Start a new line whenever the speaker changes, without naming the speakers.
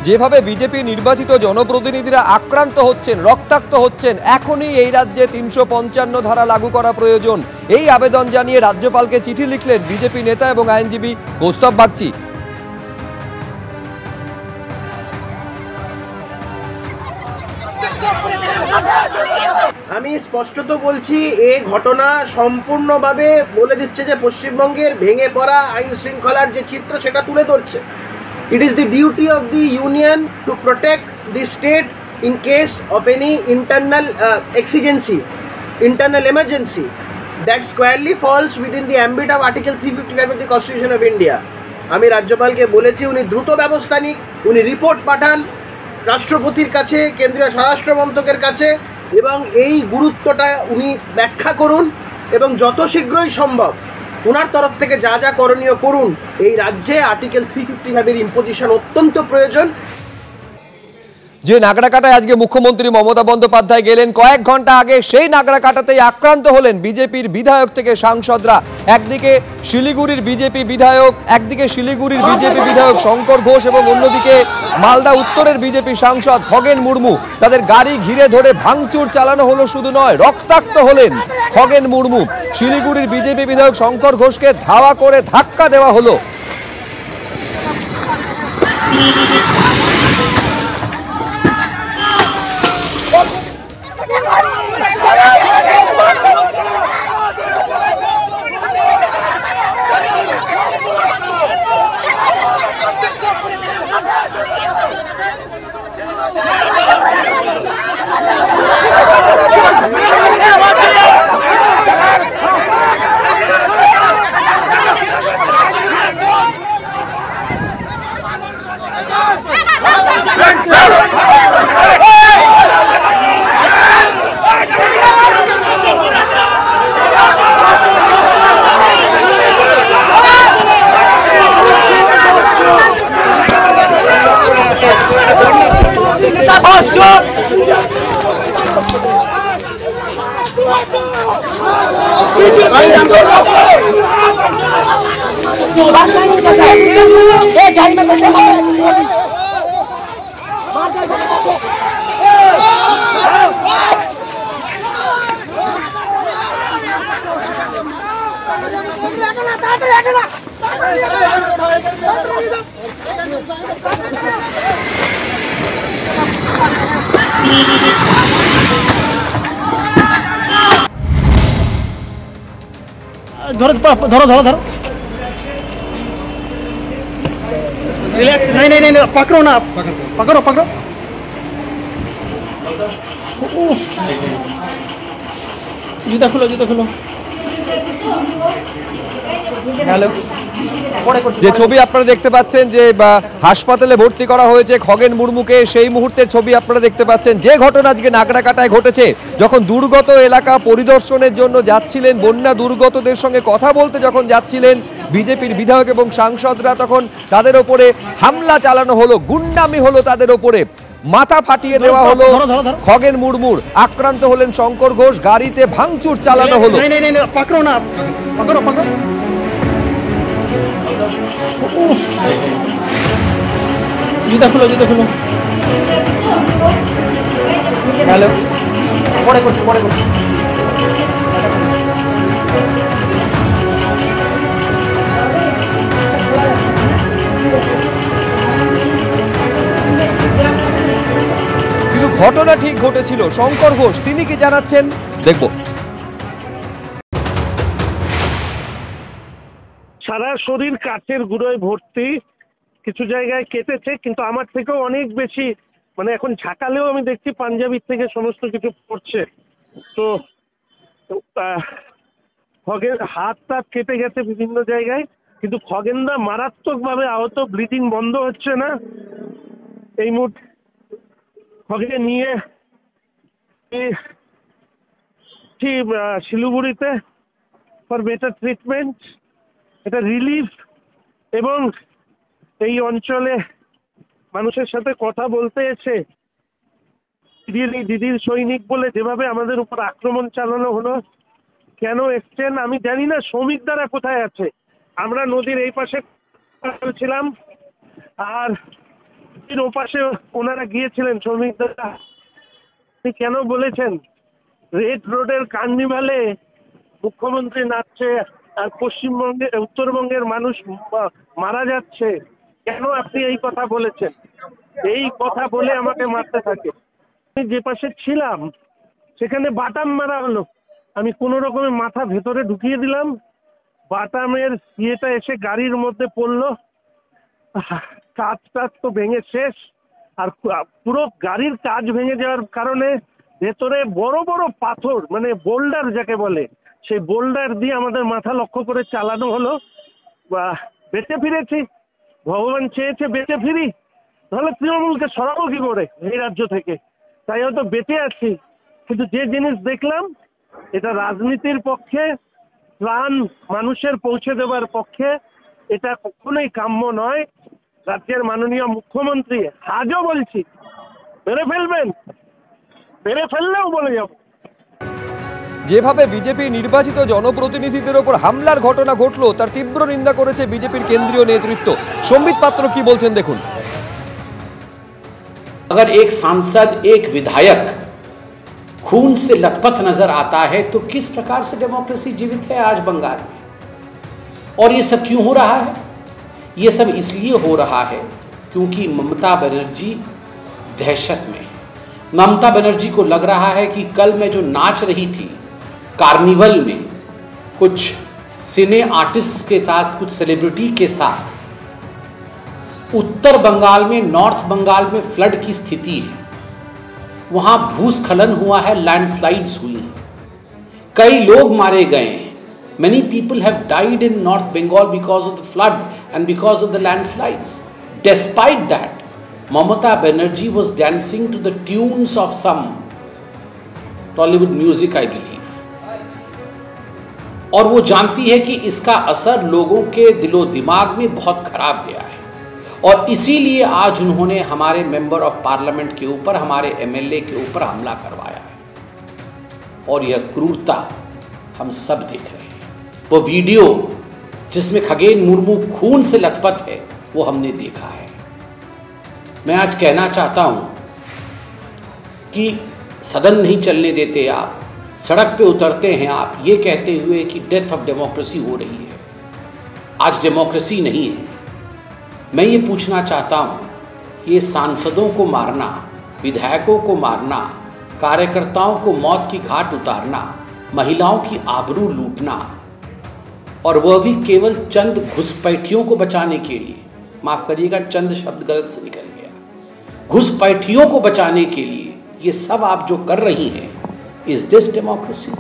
যেভাবে বিজেপি নির্বাচিত জনপ্রতিনিধিরা আক্রান্ত হচ্ছেন, রক্তাক্ত হচ্ছেন, এখনই এই রাজ্যে ৩৫৫ ধারা লাগু করা প্রয়োজন, এই আবেদন জানিয়ে রাজ্যপালকে চিঠি লিখলেন বিজেপি নেতা এবং আইনজীবী কৌস্তব বাগচি।
আমি স্পষ্টত বলছি, এই ঘটনা সম্পূর্ণভাবে বলে দিচ্ছে যে পশ্চিমবঙ্গের ভেঙে পড়া আইন শৃঙ্খলার যে চিত্র সেটা তুলে ধরছে। It is the duty of the union to protect the state in case of any internal exigency, internal emergency that squarely falls within the ambit of article 355 of the constitution of India. আমি রাজ্যপালকে বলেছি উনি দ্রুত ব্যবস্থা নিক, উনি report পাঠান রাষ্ট্রপতির কাছে, কেন্দ্রীয় স্বরাষ্ট্র মন্ত্রকের কাছে, এবং এই গুরুত্বটা উনি ব্যাখ্যা করুন এবং যত শীঘ্রই সম্ভব ওনার তরফ থেকে যা যা করণীয় করুন। এই রাজ্যে আর্টিকেল 355 এর ইম্পোজিশন অত্যন্ত প্রয়োজন।
যে নাগড়াকাটায় আজকে মুখ্যমন্ত্রী মমতা বন্দ্যোপাধ্যায় গেলেন, কয়েক ঘন্টা আগে সেই নাগড়াকাটাতেই আক্রান্ত হলেন বিজেপির বিধায়ক থেকে সাংসদরা। একদিকে শিলিগুড়ির বিজেপি বিধায়ক শঙ্কর ঘোষ এবং অন্যদিকে মালদা উত্তরের বিজেপি সাংসদ খগেন মুর্মু। তাদের গাড়ি ঘিরে ধরে ভাঙচুর চালানো হলো, শুধু নয় রক্তাক্ত হলেন খগেন মুর্মু। শিলিগুড়ির বিজেপি বিধায়ক শঙ্কর ঘোষকে ধাওয়া করে ধাক্কা দেওয়া হলো।
ধরো ধরো ধরো ধরো रिलैक्स नहीं नहीं नहीं पकड़ो ना पकड़ो पकड़ो जूता खोलो हेलो
যে ছবি আপনারা দেখতে পাচ্ছেন যে হাসপাতালে ভর্তি করা হয়েছে খগেন মুর্মুকে, সেই মুহূর্তের ছবি আপনারা দেখতে পাচ্ছেন। যে ঘটনা আজকে নাগড়াকাটায় ঘটেছে, যখন দুর্গত এলাকা পরিদর্শনের জন্য যাচ্ছিলেন, বন্যা দুর্গতদের সঙ্গে কথা বলতে যখন যাচ্ছিলেন বিজেপির বিধায়ক এবং সাংসদরা, তখন তাদের ওপরে হামলা চালানো হলো, গুন্ডামি হলো তাদের ওপরে, মাথা ফাটিয়ে দেওয়া হলো খগেন মুর্মুর। আক্রান্ত হলেন শঙ্কর ঘোষ, গাড়িতে ভাঙচুর চালানো হলো।
पकड़ो ना पकड़ो पकड़ो जूता खोलो हेलो पड़े
কিন্তু ঘটনা ঠিক ঘটেছিল। শঙ্কর ঘোষ তিনি কি জানাচ্ছেন দেখব।
সারা শরীর কাচের গুঁড়োয় ভর্তি, কিছু জায়গায় কেটেছে, কিন্তু আমার থেকেও অনেক বেশি, মানে এখন ঝাঁকালেও আমি দেখছি পাঞ্জাবির থেকে সমস্ত কিছু পড়ছে। তো খগেন হাত কেটে গেছে বিভিন্ন জায়গায়, কিন্তু খগেনদা মারাত্মকভাবে আহত, ব্লিডিং বন্ধ হচ্ছে না। এই মুহূর্তে খগেনকে নিয়ে শিলিগুড়িতে ফর বেটার ট্রিটমেন্ট, এটা রিলিফ। এবং এই অঞ্চলে মানুষের সাথে কথা বলতে এসে দিদির সৈনিক বলে যেভাবে আমাদের উপর আক্রমণ চালানো হলো, কেন এসছেন আমি জানি না। শ্রমিক দ্বারা কোথায় আছে? আমরা নদীর এই পাশে ছিলাম, আর ওপাশে ওনারা গিয়েছিলেন শ্রমিকরা, আপনি কেন বলেছেন রেড রোডের কার্নিভালে মুখ্যমন্ত্রী নাচছে আর পশ্চিমবঙ্গে উত্তরবঙ্গের মানুষ মারা যাচ্ছে? কেন আপনি এই কথা বলেছেন? এই কথা বলে আমাকে মারতে থাকে। আমি যে পাশে ছিলাম সেখানে বাটাম মারা হলো, আমি কোনো রকমে মাথা ভেতরে ঢুকিয়ে দিলাম, বাটামের ইয়েটা এসে গাড়ির মধ্যে পড়লো, কাঁচ তো ভেঙে শেষ। আর পুরো গাড়ির কাঁচ ভেঙে যাওয়ার কারণে ভেতরে বড় বড় পাথর, মানে বোল্ডার যাকে বলে, সেই বোল্ডার দিয়ে আমাদের মাথা লক্ষ্য করে চালানো হলো। বেঁচে ফিরেছি, ভগবান চেয়েছে বেঁচে ফিরি, তাহলে তৃণমূলকে সরাবো কি করে এই রাজ্য থেকে? তাই হয়তো বেঁচে আছি, কিন্তু যে জিনিস দেখলাম এটা রাজনীতির পক্ষে, প্রাণ মানুষের পৌঁছে দেওয়ার পক্ষে এটা কখনোই কাম্য নয়। রাজ্যের মাননীয় মুখ্যমন্ত্রী আজও বলছি মেরে ফেলবেন, মেরে ফেললেও বলে যাব।
যেভাবে বিজেপি নির্বাচিত জনপ্রতিনিধিদের ওপর হামলার ঘটনা ঘটলো তার তীব্র নিন্দা করেছে বিজেপির কেন্দ্রীয় নেতৃত্ব। সম্বিত পাত্র কি বলছেন দেখুন।
अगर एक सांसद, एक विधायक खून से लथपथ नजर आता है तो किस प्रकार से डेमोक्रेसी जीवित है आज बंगाल में? और ये सब क्यों हो रहा है? ये सब इसलिए हो रहा है क्योंकि ममता बनर्जी दहशत में। ममता बनर्जी को लग रहा है कि कल मैं जो नाच रही थी कार्निवल में कुछ सिने आर्टिस्ट के साथ, कुछ सेलिब्रिटी के साथ, उत्तर बंगाल में, नॉर्थ बंगाल में फ्लड की स्थिति है, वहां भूस्खलन हुआ है, लैंडस्लाइड्स हुई हैं, कई लोग मारे गए हैं। Many people have died in North Bengal because of the flood and because of the landslides. Despite that, Mamata Banerjee was dancing to the tunes of some Tollywood music, I believe. और वो जानती है कि इसका असर लोगों के दिलो दिमाग में बहुत खराब गया है, और इसीलिए आज उन्होंने हमारे मेंबर ऑफ पार्लियामेंट के ऊपर, हमारे एमएलए के ऊपर हमला करवाया है। और यह क्रूरता हम सब देख रहे हैं। वो वीडियो जिसमें खगेन मुर्मू खून से लथपथ है वो हमने देखा है। मैं आज कहना चाहता हूं कि सदन नहीं चलने देते आप, सड़क पे उतरते हैं आप ये कहते हुए कि डेथ ऑफ डेमोक्रेसी हो रही है। आज डेमोक्रेसी नहीं है। मैं ये पूछना चाहता हूं, ये सांसदों को मारना, विधायकों को मारना, कार्यकर्ताओं को मौत की घाट उतारना, महिलाओं की आबरू लूटना, और वह भी केवल चंद घुसपैठियों को बचाने के लिए, माफ करिएगा चंद शब्द गलत से निकल गया, घुसपैठियों को बचाने के लिए ये सब आप जो कर रही हैं, इज दिस डेमोक्रेसी?